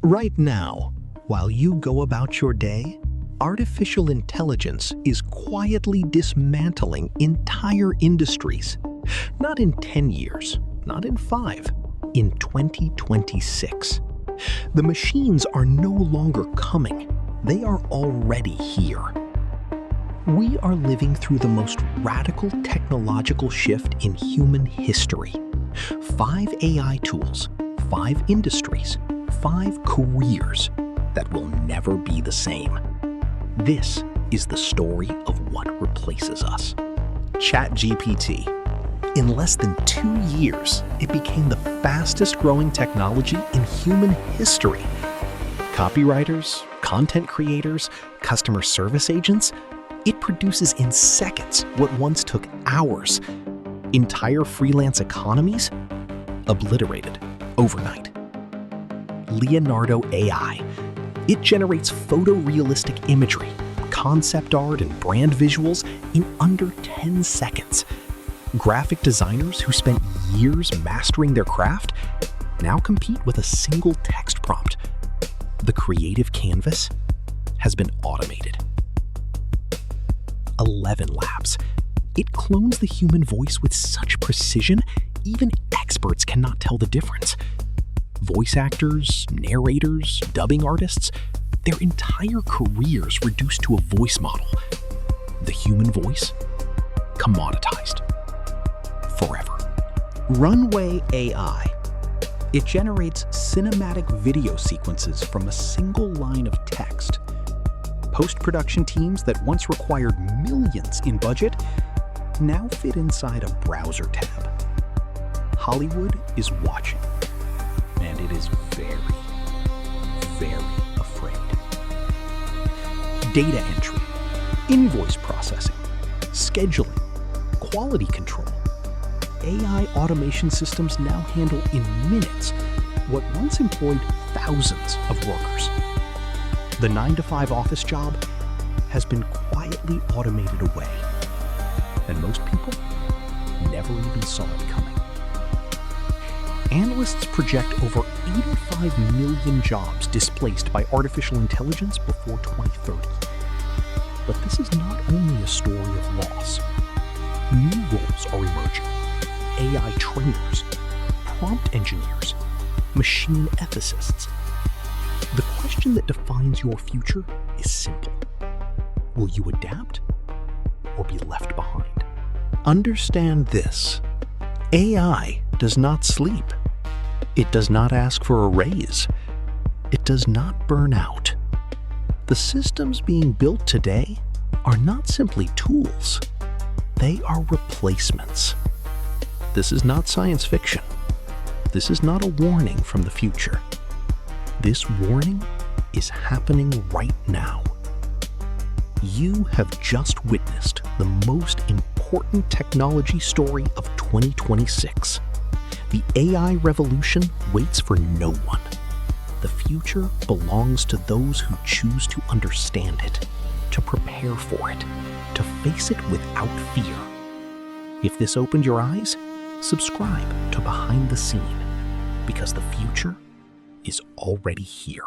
Right now, while you go about your day, artificial intelligence is quietly dismantling entire industries. Not in 10 years, not in 5, in 2026. The machines are no longer coming, they are already here. We are living through the most radical technological shift in human history. 5 AI tools, 5 industries, 5 careers that will never be the same. This is the story of what replaces us. ChatGPT. In less than 2 years, it became the fastest growing technology in human history. Copywriters, content creators, customer service agents, it produces in seconds what once took hours. Entire freelance economies obliterated overnight. Leonardo AI. It generates photorealistic imagery, concept art, and brand visuals in under 10 seconds. Graphic designers who spent years mastering their craft now compete with a single text prompt. The creative canvas has been automated. ElevenLabs. It clones the human voice with such precision, even experts cannot tell the difference. Voice actors, narrators, dubbing artists, their entire careers reduced to a voice model. The human voice, commoditized. Forever. Runway AI. It generates cinematic video sequences from a single line of text. Post-production teams that once required millions in budget now fit inside a browser tab. Hollywood is watching, and it is very, very afraid. Data entry, invoice processing, scheduling, quality control. AI automation systems now handle in minutes what once employed thousands of workers. The 9-to-5 office job has been quietly automated away, and most people never even saw it coming. Analysts project over 85 million jobs displaced by artificial intelligence before 2030. But this is not only a story of loss. New roles are emerging. AI trainers, prompt engineers, machine ethicists. The question that defines your future is simple. Will you adapt or be left behind? Understand this. AI does not sleep. It does not ask for a raise. It does not burn out. The systems being built today are not simply tools. They are replacements. This is not science fiction. This is not a warning from the future. This warning is happening right now. You have just witnessed the most important technology story of 2026. The AI revolution waits for no one. The future belongs to those who choose to understand it, to prepare for it, to face it without fear. If this opened your eyes, subscribe to Behind the Scene, because the future is already here.